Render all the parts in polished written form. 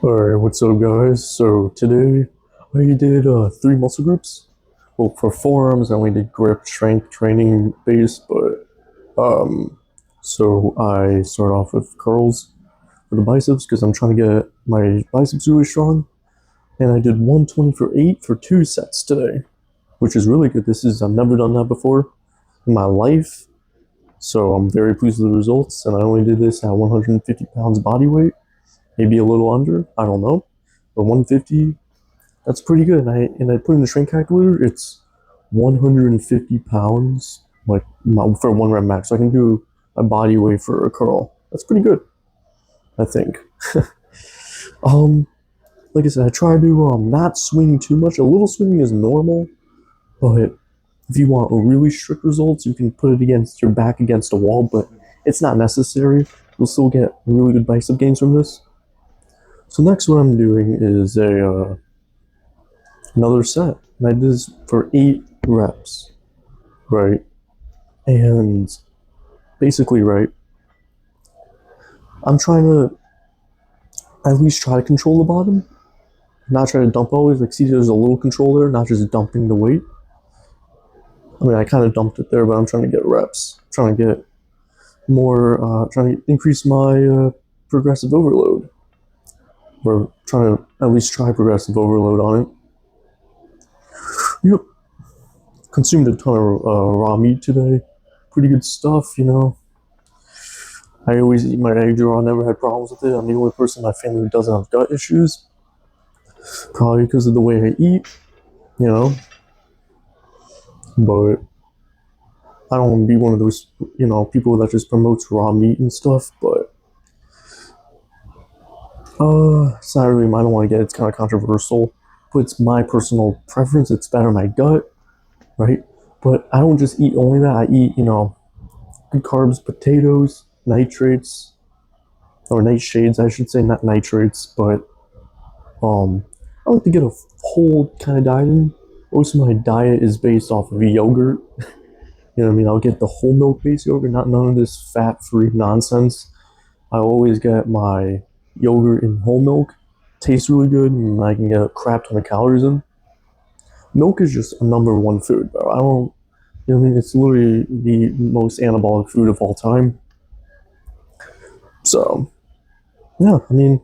Alright, what's up guys? So today I did three muscle groups. Well, for forearms I only did grip strength training base, but so I start off with curls for the biceps because I'm trying to get my biceps really strong. And I did 120 for 8 for 2 sets today, which is really good. I've never done that before in my life, so I'm very pleased with the results. And I only did this at 150 pounds body weight, maybe a little under, I don't know. But 150, that's pretty good. And I put in the strength calculator, it's 150 pounds, like for one rep max. So I can do a body weight for a curl. That's pretty good, I think. um, like I said, I try to not swing too much. A little swinging is normal, but if you want really strict results, you can put it against your back against a wall, but it's not necessary. You'll still get really good bicep gains from this. So next, what I'm doing is another set, and I did this for 8 reps, right? And basically, right, I'm trying to at least try to control the bottom, not try to dump always. Like, see, there's a little control there, not just dumping the weight. I mean, I kind of dumped it there, but I'm trying to get reps, trying to get more, trying to increase my progressive overload, or trying to at least try progressive overload on it. Yep. Consumed a ton of raw meat today. Pretty good stuff, you know. I always eat my egg raw, never had problems with it. I'm the only person in my family who doesn't have gut issues. Probably because of the way I eat, you know. But I don't want to be one of those, people that just promotes raw meat and stuff. But it's not really. I don't want to get. It's kind of controversial, but it's my personal preference. It's better in my gut, right? But I don't just eat only that. I eat, good carbs, potatoes, nitrates, or nightshades, I should say, not nitrates, but I like to get a whole kind of diet in. Most of my diet is based off of yogurt. You know what I mean? I'll get the whole milk based yogurt, not none of this fat free nonsense. I always get my yogurt in whole milk. Tastes really good, and I can get a crap ton of calories in. Milk is just a number one food, bro. I don't, you know what I mean? It's literally the most anabolic food of all time. So, yeah, I mean,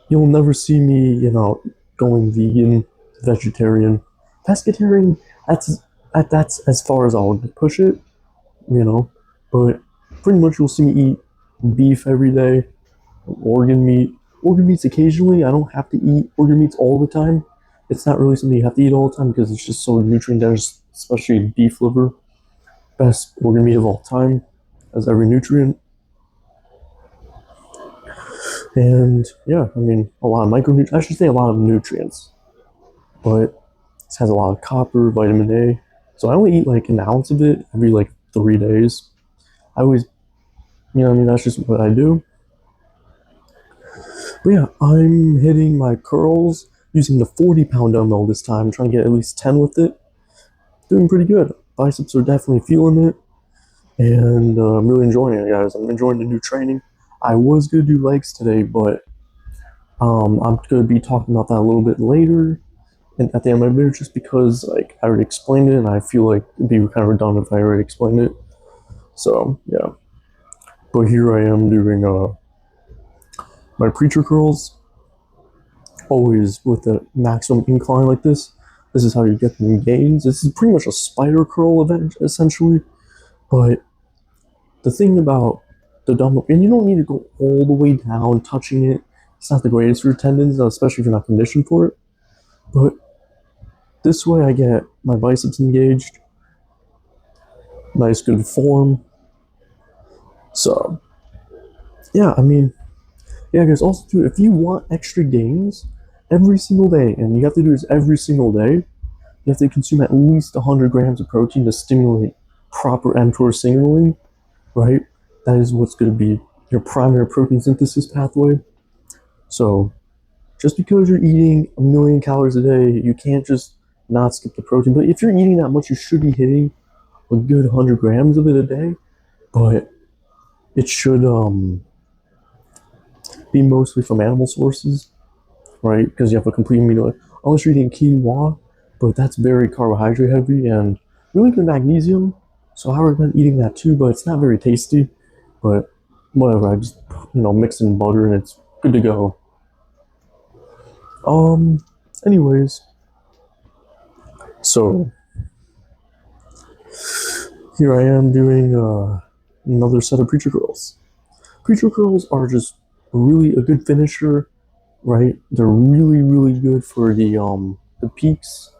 you'll never see me, going vegan, vegetarian, pescatarian. That's as far as I'll push it, you know. But pretty much you'll see me eat beef every day, organ meat. Organ meats occasionally. I don't have to eat organ meats all the time. It's not really something you have to eat all the time because it's just so nutrient dense, especially beef liver. Best organ meat of all time, has every nutrient. And yeah, I mean, a lot of micronutrients. I should say a lot of nutrients, but it has a lot of copper, vitamin A. So I only eat like an ounce of it every like 3 days. I always, that's just what I do. But yeah, I'm hitting my curls using the 40-pound dumbbell this time. I'm trying to get at least 10 with it. Doing pretty good. Biceps are definitely feeling it. And I'm really enjoying it, guys. I'm enjoying the new training. I was going to do legs today, but I'm going to be talking about that a little bit later and at the end of my video, just because like I already explained it and I feel like it'd be kind of redundant if I already explained it. So yeah. But here I am doing my preacher curls, always with the maximum incline like this. This is how you get the gains. This is pretty much a spider curl event, essentially. But the thing about the dumbbell, and you don't need to go all the way down touching it. It's not the greatest for your tendons, especially if you're not conditioned for it. But this way I get my biceps engaged, nice good form. So yeah, I mean, yeah, guys. Also, too, if you want extra gains every single day, and you have to do this every single day, you have to consume at least 100 grams of protein to stimulate proper mTOR signaling, right? That is what's going to be your primary protein synthesis pathway. So, just because you're eating a million calories a day, you can't just not skip the protein. But if you're eating that much, you should be hitting a good 100 grams of it a day. But it should be mostly from animal sources, right? Because you have a complete amino, unless you're eating quinoa, but that's very carbohydrate heavy and really good magnesium. So I recommend eating that too, but it's not very tasty. But whatever, I just mix in butter and it's good to go. Um, anyways, so here I am doing another set of preacher curls. Preacher curls are just really a good finisher, right? They're really really good for the peaks.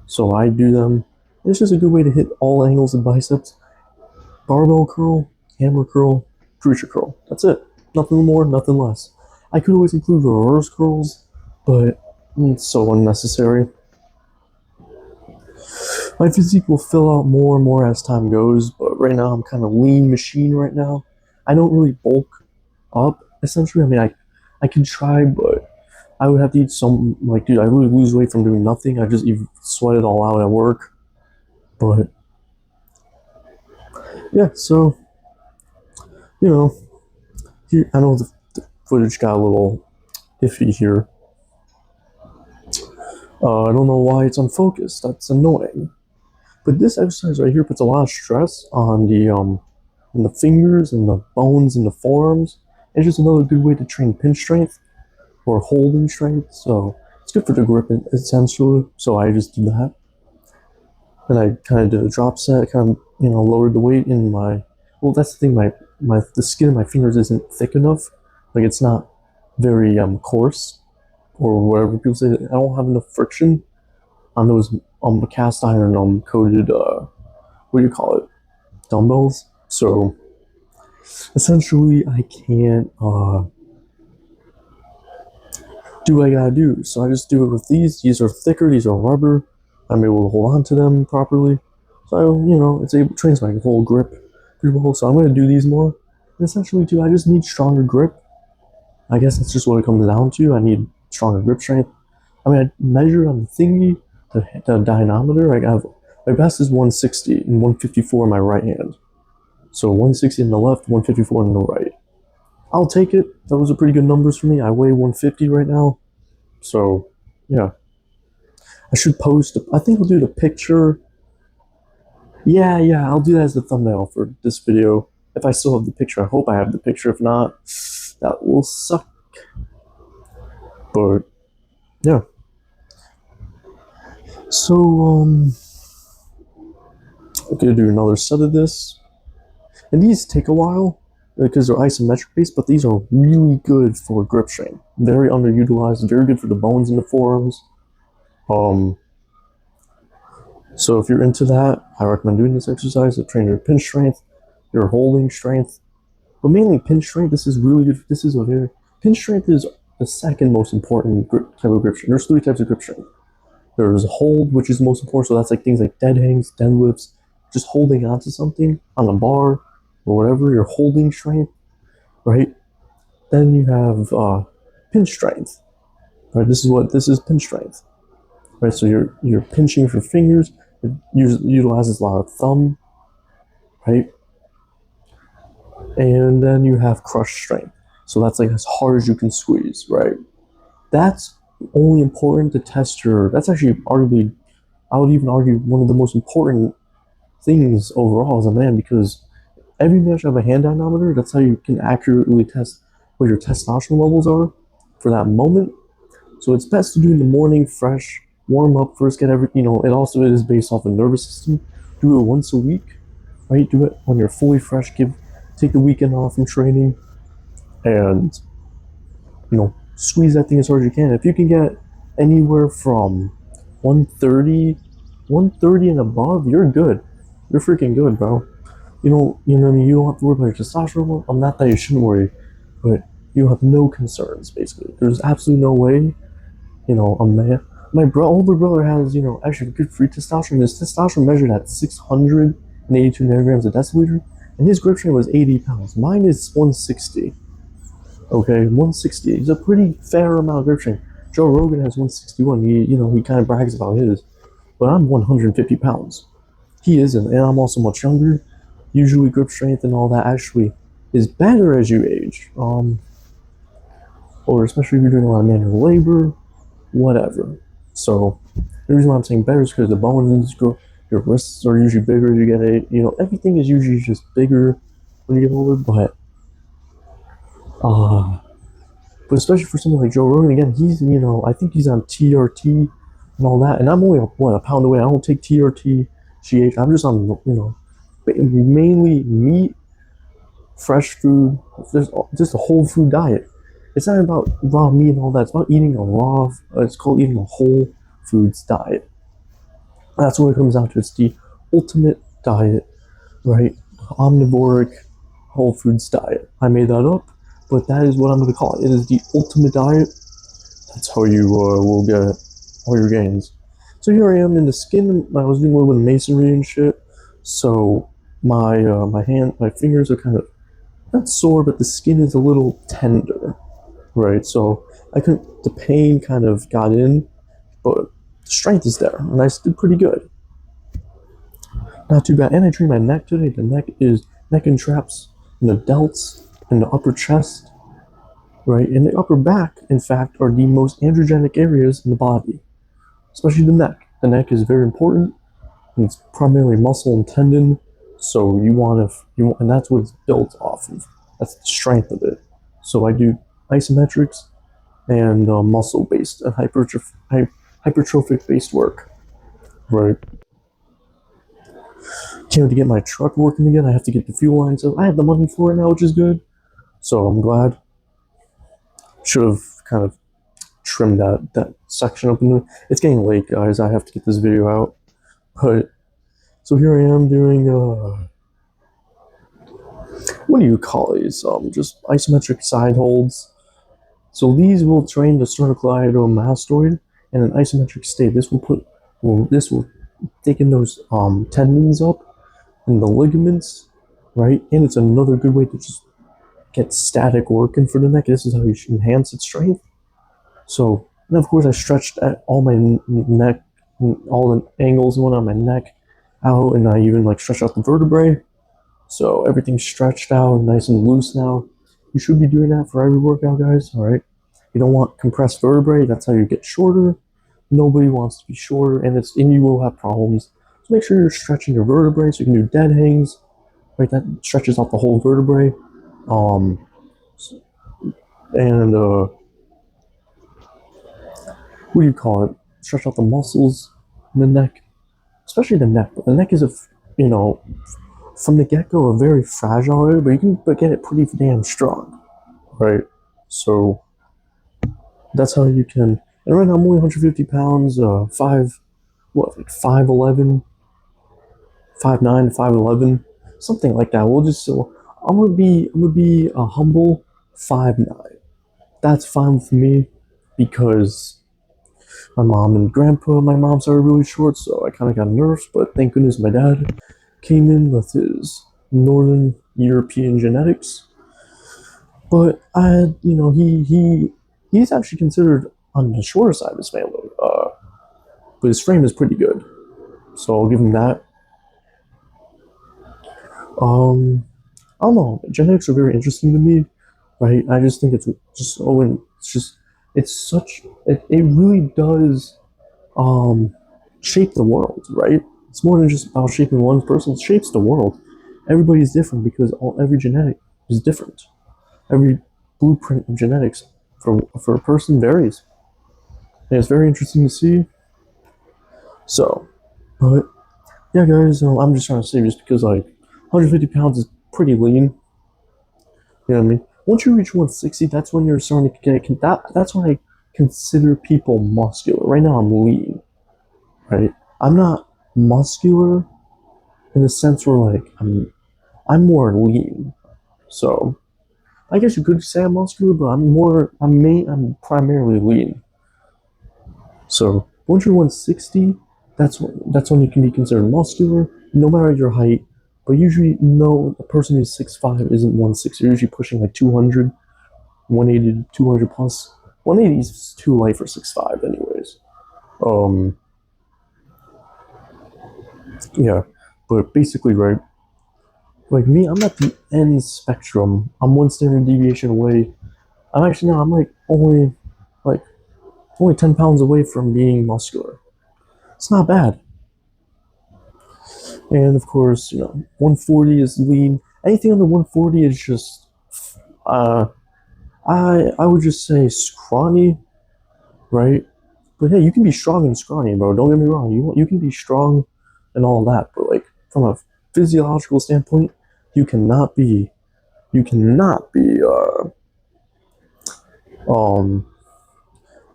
So I do them. It's just a good way to hit all angles of biceps. Barbell curl, hammer curl, preacher curl. That's it. Nothing more, nothing less. I could always include reverse curls, but it's so unnecessary. My physique will fill out more and more as time goes, but right now I'm kind of lean machine right now. I don't really bulk up, essentially. I mean, I can try, but I would have to eat some, like, dude, I really lose weight from doing nothing. I just sweat it all out at work. But, yeah, so, you know, here, I know the footage got a little iffy here. I don't know why it's unfocused. That's annoying. But this exercise right here puts a lot of stress on the fingers and the bones and the forearms. It's just another good way to train pinch strength or holding strength. So it's good for the grip essentially. So I just do that. And I kind of did a drop set, kind of lowered the weight in my. Well, that's the thing. The skin of my fingers isn't thick enough. Like it's not very coarse or whatever people say. I don't have enough friction on those cast iron coated what do you call it, dumbbells. So essentially, I can't do what I gotta do. So I just do it with these. These are thicker. These are rubber. I'm able to hold on to them properly. So it trains my whole grip pretty well. So I'm gonna do these more. And essentially, too, I just need stronger grip. I guess that's just what it comes down to. I need stronger grip strength. I mean, I measured on the thingy, the dynamometer. I have my best is 160 and 154 in my right hand. So 160 in the left, 154 in the right. I'll take it. Those are pretty good numbers for me. I weigh 150 right now. So, yeah. I should post, I think I'll do the picture. Yeah, I'll do that as the thumbnail for this video. If I still have the picture, I hope I have the picture. If not, that will suck. But, yeah. So, I'm gonna do another set of this. And these take a while because they're isometric based, but these are really good for grip strength. Very underutilized, very good for the bones in the forearms. So if you're into that, I recommend doing this exercise to train your pinch strength, your holding strength, but mainly pinch strength. This is really good. Pinch strength is the second most important type of grip strength. There's three types of grip strength. There's hold, which is most important. So that's like things like dead hangs, deadlifts, just holding onto something on a bar or whatever. Your holding strength, right? Then you have pinch strength, right? This is pinch strength, right? So you're pinching with your fingers. It utilizes a lot of thumb, right? And then you have crush strength. So that's like as hard as you can squeeze, right? That's only important to test that's actually arguably, I would even argue, one of the most important things overall as a man, because every man should have a hand dynamometer. That's how you can accurately test what your testosterone levels are for that moment. So it's best to do in the morning, fresh, warm up first, get every, it also is based off the nervous system. Do it once a week, right? Do it when you're fully fresh, take the weekend off from training, and, squeeze that thing as hard as you can. If you can get anywhere from 130, 130 and above, you're good. You're freaking good, bro. You know what I mean? You don't have to worry about your testosterone. I'm not that you shouldn't worry, but you have no concerns, basically. There's absolutely no way, a man. My older brother has, actually good free testosterone. His testosterone measured at 682 nanograms a deciliter, and his grip strength was 80 pounds. Mine is 160. Okay, 160. It's a pretty fair amount of grip strength. Joe Rogan has 161. He kind of brags about his, but I'm 150 pounds. He isn't, and I'm also much younger. Usually, grip strength and all that actually is better as you age. or especially if you're doing a lot of manual labor, whatever. So the reason why I'm saying better is because the bones grow, your wrists are usually bigger. You get a, everything is usually just bigger when you get older. Uh, but especially for something like Joe Rogan, again, he's, I think he's on TRT and all that, and I'm only a pound away. I don't take TRT, GH. I'm just on, mainly meat, fresh food, just a whole food diet. It's not about raw meat and all that. It's about eating a raw. It's called eating a whole foods diet. That's what it comes down to. It's the ultimate diet, right? Omnivoric whole foods diet. I made that up, but that is what I'm going to call it. It is the ultimate diet. That's how you will get all your gains. So here I am in the skin. I was doing a little bit of masonry and shit. So my fingers are kind of not sore, but the skin is a little tender, right? So I couldn't. The pain kind of got in, but the strength is there, and I did pretty good. Not too bad. And I trained my neck today. The neck and traps, and the delts, and the upper chest, right? And the upper back, in fact, are the most androgenic areas in the body, especially the neck. The neck is very important, and it's primarily muscle and tendon. So and that's what it's built off of. That's the strength of it. So I do isometrics and muscle-based and hypertrophic-based work, right? Can't wait to get my truck working again. I have to get the fuel lines up. I have the money for it now, which is good. So I'm glad. Should have kind of trimmed that section up. It's getting late, guys. I have to get this video out. But so here I am doing what do you call these? Just isometric side holds. So these will train the sternocleidomastoid in an isometric state. This will thicken those tendons up and the ligaments, right? And it's another good way to just get static working for the neck. This is how you should enhance its strength. So, and of course, I stretched all my neck, all the angles and whatnot on my neck out, and I even like stretched out the vertebrae. So everything's stretched out, nice and loose now. You should be doing that for every workout, guys. All right. You don't want compressed vertebrae. That's how you get shorter. Nobody wants to be shorter, and you will have problems. So make sure you're stretching your vertebrae so you can do dead hangs. Right, that stretches out the whole vertebrae. And what do you call it? Stretch out the muscles in the neck, especially the neck. The neck is from the get-go a very fragile area, but you can get it pretty damn strong, right? So that's how you can. And right now I'm only 150 pounds, 5'11", 5'9", 5'11", something like that. I'm gonna be a humble 5'9". That's fine for me because my mom started really short, so I kind of got nerfed. But thank goodness my dad came in with his Northern European genetics. But he's actually considered on the shorter side of his family. But his frame is pretty good, so I'll give him that. I don't know. Genetics are very interesting to me, right? I just think it's just it really does shape the world, right? It's more than just about shaping one person. It shapes the world. Everybody's different because every genetic is different. Every blueprint of genetics for a person varies, and it's very interesting to see. So, but yeah, guys, I'm just trying to say just because like 150 pounds is pretty lean. You know what I mean? Once you reach 160, that's when you're starting to get that's when I consider people muscular. Right now, I'm lean. Right? I'm not muscular in the sense where like I'm more lean. So I guess you could say I'm muscular, but I'm primarily lean. So once you're 160, that's when you can be considered muscular, no matter your height. But usually, no, a person who's 6'5" isn't 160. They're usually pushing like 200, 180 to 200 plus. 180 is too light for 6'5", anyways. Yeah, but basically, right? Like me, I'm at the end spectrum. I'm one standard deviation away. I'm actually now. I'm like only like only 10 pounds away from being muscular. It's not bad. And of course, 140 is lean. Anything under 140 is just, uh, I would just say scrawny, right? But hey, you can be strong and scrawny, bro. Don't get me wrong. You can be strong and all that, but like from a physiological standpoint, you cannot be you cannot be um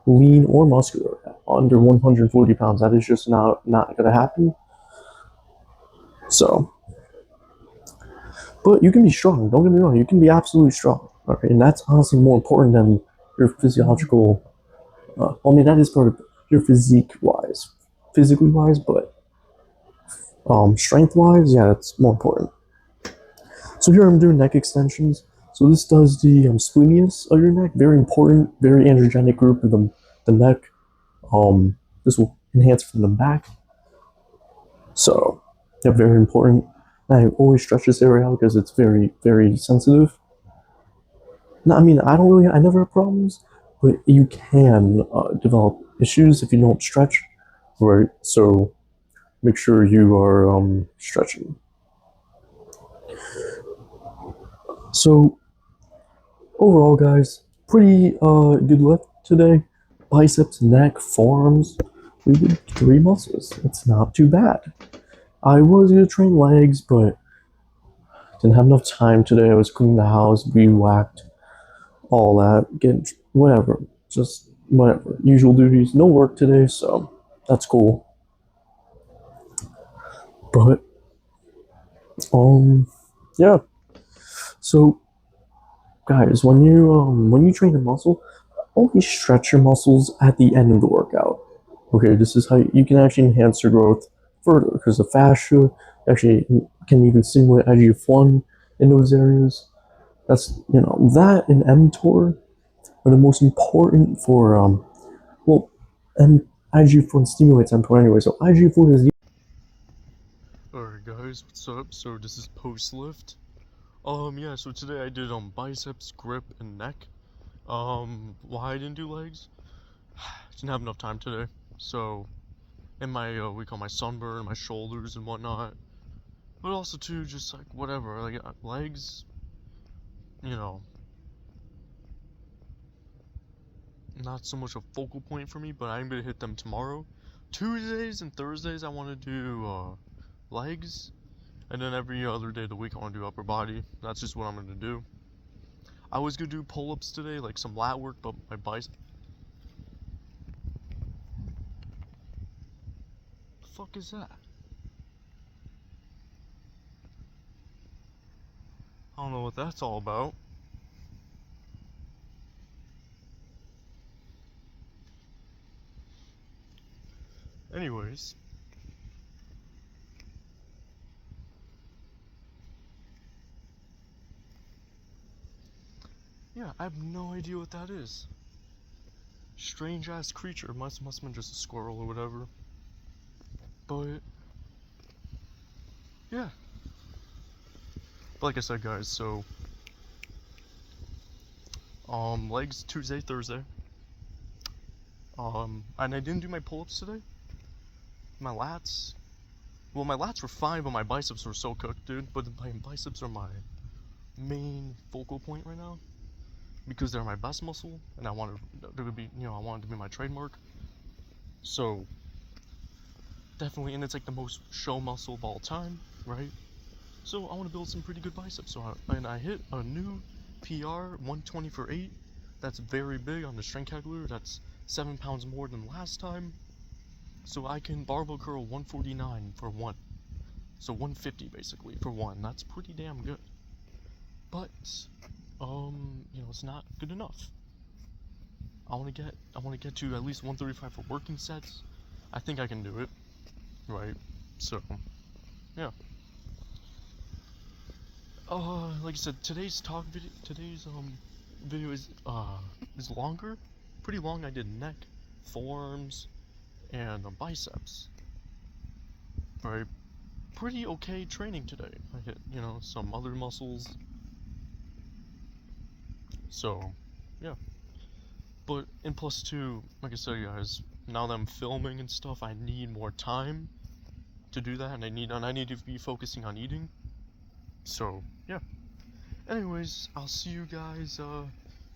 lean or muscular under 140 pounds. That is just not gonna happen. So, but you can be strong. Don't get me wrong. You can be absolutely strong. Okay, and that's honestly more important than your physiological. I mean, that is part of your physique wise, physically wise, but strength wise, yeah, it's more important. So here I'm doing neck extensions. So this does the splenius of your neck. Very important, very androgenic group of the neck. This will enhance from the back. So, yeah, very important. I always stretch this area out because it's very, very sensitive. No, I mean, I never have problems, but you can develop issues if you don't stretch, right? So make sure you are stretching. So overall, guys, pretty good lift today. Biceps, neck, forearms. We did 3 muscles. It's not too bad. I was gonna train legs, but didn't have enough time today. I was cleaning the house, weed whacked, all that, getting whatever, just whatever. Usual duties. No work today, so that's cool. But yeah. So guys, when you train a muscle, always stretch your muscles at the end of the workout. Okay, this is how you can actually enhance your growth further because the fascia actually can even stimulate IGF-1 in those areas. That's that and mTOR are the most important for well, and IGF-1 stimulates mTOR anyway. So IGF-1 is Alright guys, what's up? So this is post lift. Yeah, so today I did biceps, grip, and neck. Why I didn't do legs? Didn't have enough time today. So in my week on my sunburn, my shoulders and whatnot. But also too, just like whatever. Like legs, you know, not so much a focal point for me, but I'm gonna hit them tomorrow. Tuesdays and Thursdays I wanna do legs. And then every other day of the week I wanna do upper body. That's just what I'm gonna do. I was gonna do pull-ups today, like some lat work, but my bicep. The fuck is that? I don't know what that's all about. Anyways, yeah, I have no idea what that is. Strange ass creature. Must have been just a squirrel or whatever. But yeah. But like I said, guys, so legs Tuesday, Thursday. And I didn't do my pull-ups today. My lats. Well, my lats were fine, but my biceps were so cooked, dude. But my biceps are my main focal point right now because they're my best muscle, and I want to be, I want it to be my trademark. So definitely, and it's like the most show muscle of all time, right? So I want to build some pretty good biceps. And I hit a new PR, 120 for 8. That's very big on the strength calculator. That's 7 pounds more than last time. So I can barbell curl 149 for 1. So 150 basically for 1. That's pretty damn good. But it's not good enough. I want to get to at least 135 for working sets. I think I can do it, right? So, yeah. Like I said, today's video is longer, pretty long. I did neck, forearms, and biceps. Right, pretty okay training today. I hit some other muscles. So, yeah. But in plus two, like I said, guys, now that I'm filming and stuff, I need more time to do that, and I need to be focusing on eating. So yeah. Anyways, I'll see you guys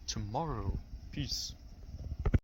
tomorrow. Peace.